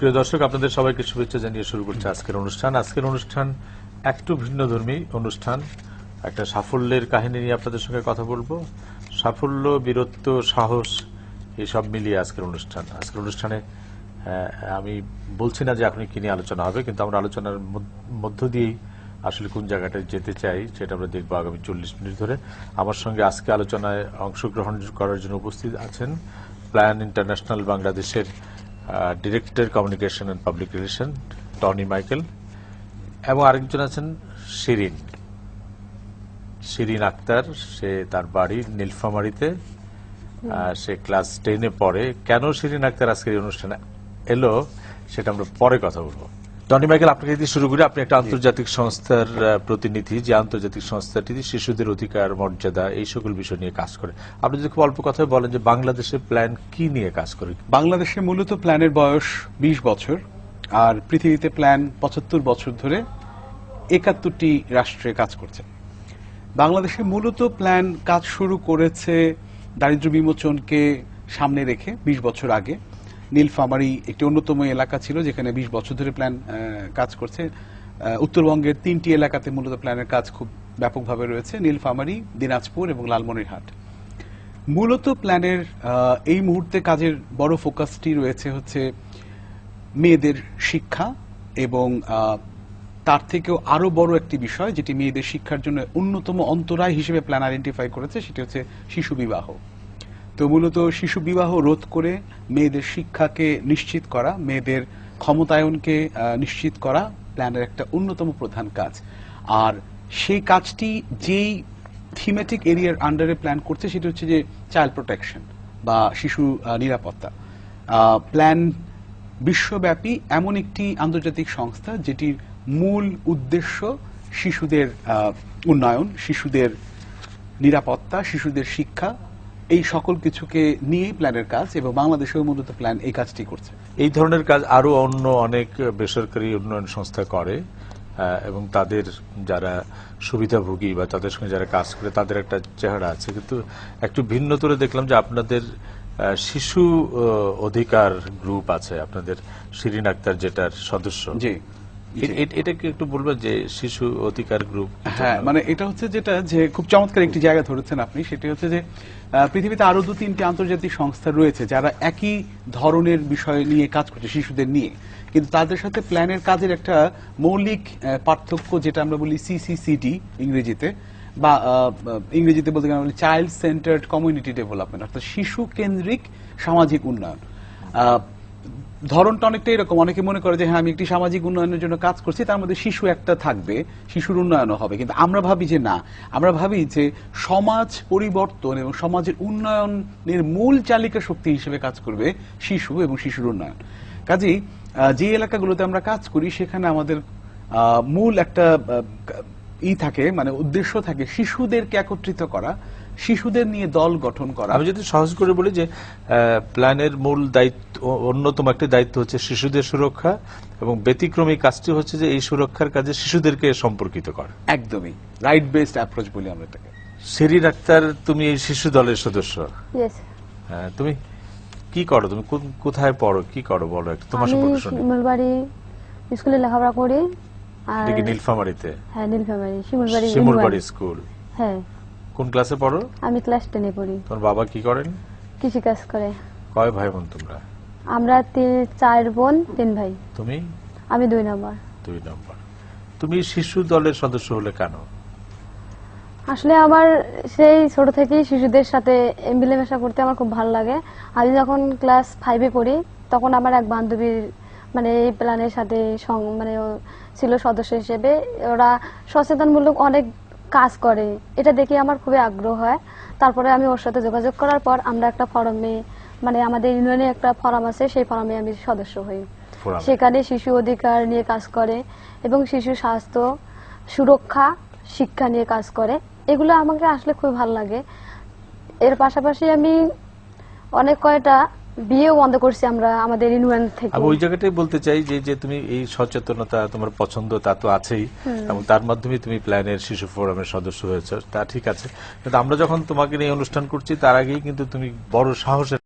প্রিয় দর্শক, আপনাদের সবাইকে শুভেচ্ছা জানিয়ে শুরু করছে আজকের অনুষ্ঠান একটু ভিন্নধর্মী অনুষ্ঠান। একটা সাফল্যের কাহিনী নিয়ে আপনাদের সঙ্গে কথা বলবো। সাফল্য, বীরত্ব, সাহস এইসব মিলিয়ে আজকের অনুষ্ঠানে আমি বলছি না যে এখন কি নিয়ে আলোচনা হবে, কিন্তু আমরা আলোচনার মধ্য দিয়েই আসলে কোন জায়গাটায় যেতে চাই সেটা আমরা দেখবো আগামী 40 মিনিট ধরে। আমার সঙ্গে আজকে আলোচনায় অংশগ্রহণ করার জন্য উপস্থিত আছেন প্ল্যান ইন্টারন্যাশনাল বাংলাদেশের director communication and public relation Tony Michael, এবং আরেকজন আছেন শিরিন আক্তার। সে তার বাড়ি নীলফামারীতে, সে ক্লাস 10-এ পড়ে। কেন শিরিন আক্তার আজকের এই অনুষ্ঠানে এলো সেটা আমরা পরে কথা বলবো। টনি মাইকেল, আপনাকে দিয়ে শুরু করি। আপনি একটা আন্তর্জাতিক সংস্থার প্রতিনিধি, যে আন্তর্জাতিক সংস্থাটি শিশুদের অধিকার, মর্যাদা এই সকল বিষয় নিয়ে কাজ করে। আপনি যদি খুব অল্প কথায় বলেন যে বাংলাদেশে প্ল্যান কি নিয়ে কাজ করে। বাংলাদেশে মূলত প্ল্যানের বয়স 20 বছর, আর পৃথিবীতে প্ল্যান 75 বছর ধরে 71টি রাষ্ট্রে কাজ করছে। বাংলাদেশে মূলত প্ল্যান কাজ শুরু করেছে দারিদ্র্য বিমোচনকে সামনে রেখে 20 বছর আগে। নীলফামারী একটি অন্যতম এলাকা ছিল যেখানে 20 বছর ধরে প্ল্যান কাজ করছে। উত্তরবঙ্গের 3টি এলাকাতে মূলত প্ল্যানের কাজ খুব ব্যাপকভাবে রয়েছে: নীলফামারী, দিনাজপুর এবং লালমনিরহাট। মূলত প্ল্যানের এই মুহূর্তে কাজের বড় ফোকাসটি রয়েছে হচ্ছে মেয়েদের শিক্ষা, এবং তার থেকেও আরো বড় একটি বিষয় যেটি মেয়েদের শিক্ষার জন্য অন্যতম অন্তরায় হিসেবে প্ল্যান আইডেন্টিফাই করেছে, সেটি হচ্ছে শিশু বিবাহ। তো মূলত শিশু বিবাহ রোধ করে মেয়েদের শিক্ষাকে নিশ্চিত করা, মেয়েদের ক্ষমতায়নকে নিশ্চিত করা প্ল্যানের একটা অন্যতম প্রধান কাজ। আর সেই কাজটি যেই থিমেটিক এরিয়ার আন্ডারে প্ল্যান করছে সেটি হচ্ছে যে চাইল্ড প্রোটেকশন বা শিশু নিরাপত্তা। প্ল্যান বিশ্বব্যাপী এমন একটি আন্তর্জাতিক সংস্থা যেটির মূল উদ্দেশ্য শিশুদের উন্নয়ন, শিশুদের নিরাপত্তা, শিশুদের শিক্ষা, এই সকল কিছুকে নিয়েই প্ল্যানের কাজ, এবং বাংলাদেশেও মূলত প্ল্যান এই কাজটি করছে। এই ধরনের কাজ আরো অন্য অনেক বেসরকারি উন্নয়ন সংস্থা করে, এবং তাদের যারা সুবিধাভোগী বা তাদের সঙ্গে যারা কাজ করে তাদের একটা চেহারা আছে। কিন্তু একটু ভিন্ন করে দেখলাম যে আপনাদের শিশু অধিকার গ্রুপ আছে, আপনাদের শিরিন আক্তার যেটার সদস্য। জি, এটা কি একটু বলবেন যে শিশু অধিকার গ্রুপ? হ্যাঁ, মানে এটা হচ্ছে যেটা যে খুব চমৎকার একটি জায়গা ধরেছেন আপনি, সেটি হচ্ছে যে পৃথিবীতে আরো 2-3টি আন্তর্জাতিক সংস্থা রয়েছে যারা একই ধরনের বিষয় নিয়ে কাজ করছে, শিশুদের নিয়ে। কিন্তু তাদের সাথে প্ল্যানের কাজের একটা মৌলিক পার্থক্য, যেটা আমরা বলি সিসিসিডি ইংরেজিতে, বা ইংরেজিতে বলতে গেলে চাইল্ড সেন্টার্ড কমিউনিটি ডেভেলপমেন্ট, অর্থাৎ শিশু কেন্দ্রিক সামাজিক উন্নয়ন। ধরনটা অনেকটা এরকম। অনেকে মনে করে যে হ্যাঁ, আমি একটি সামাজিক উন্নয়নের জন্য কাজ করছি, তার মধ্যে শিশু একটা থাকবে, শিশুর উন্নয়নও হবে। কিন্তু আমরা ভাবি যে না, আমরা ভাবি যে সমাজ পরিবর্তন এবং সমাজের উন্নয়নের মূল চালিকা শক্তি হিসেবে কাজ করবে শিশু এবং শিশুর উন্নয়ন। কাজেই যে এলাকাগুলোতে আমরা কাজ করি সেখানে আমাদের মূল একটা থাকে, মানে উদ্দেশ্য থাকে শিশুদেরকে একত্রিত করা, শিশুদের নিয়ে দল গঠন করা। আমি যদি সহজ করে বলি যে প্ল্যানের মূল দায়িত্ব, অন্যতম একটি দায়িত্ব হচ্ছে শিশুদের সুরক্ষা, এবং ব্যতিক্রমী কাজটি হচ্ছে যে এই সুরক্ষার কাজে শিশুদেরকে সম্পর্কিত করা। একদমই রাইট বেসড অ্যাপ্রোচ বলি আমরা এটাকে। শিরিন আক্তার, তুমি এই শিশু দলের সদস্য। তুমি কি করো? তুমি কোথায় পড়ো, কি করো বলো একটু তোমার সম্পর্কে শুনি। শিমুলবাড়ি স্কুলে লেখাপড়া করি। আর এটা কি নীলফামারীতে? হ্যাঁ, নীলফামারী শিমুলবাড়ি স্কুল। হ্যাঁ। কোন ক্লাসে পড়ো? আমি ক্লাস 10-এ পড়ি। তোমার বাবা কি করেন? কৃষি কাজ করে। কয় ভাই বোন তোমরা? আমরা 4 বোন 3 ভাই। তুমি? আমি 2 নম্বর। 2 নম্বর। তুমি শিশু দলের সদস্য হলে কেন? আসলে আমার সেই ছোট থেকেই শিশুদের সাথে মিলেমিশা করতে আমার খুব ভালো লাগে। আমি যখন ক্লাস 5-এ পড়ি তখন আমার এক বান্ধবীর মানে এই প্ল্যানের সাথে মানে ছিল সদস্য হিসেবে। ওরা সচেতনমূলক অনেক কাজ করে, এটা দেখে আমার খুবই আগ্রহ হয়। তারপরে আমি ওর সাথে যোগাযোগ করার পর আমরা একটা ফোরামে, মানে আমাদের ইউনিয়নে একটা ফোরাম আছে, সেই ফোরামে আমি সদস্য হই। সেখানে শিশু অধিকার নিয়ে কাজ করে এবং শিশু স্বাস্থ্য, সুরক্ষা, শিক্ষা নিয়ে কাজ করে। এগুলো আমাকে আসলে খুব ভালো লাগে। এর পাশাপাশি আমি অনেক কয়টা বিয়েও বন্ধ করছি আমরা আমাদের ইউনিয়ন থেকে। আমি ওই জায়গাটাই বলতে চাই যে তুমি এই সচেতনতা, তোমার পছন্দ তা তো আছেই, এবং তার মাধ্যমে তুমি প্ল্যানের শিশু ফোরামের সদস্য হয়েছে, তা ঠিক আছে। কিন্তু আমরা যখন তোমাকে নিয়ে অনুষ্ঠান করছি তার আগেই কিন্তু তুমি বড় সাহসের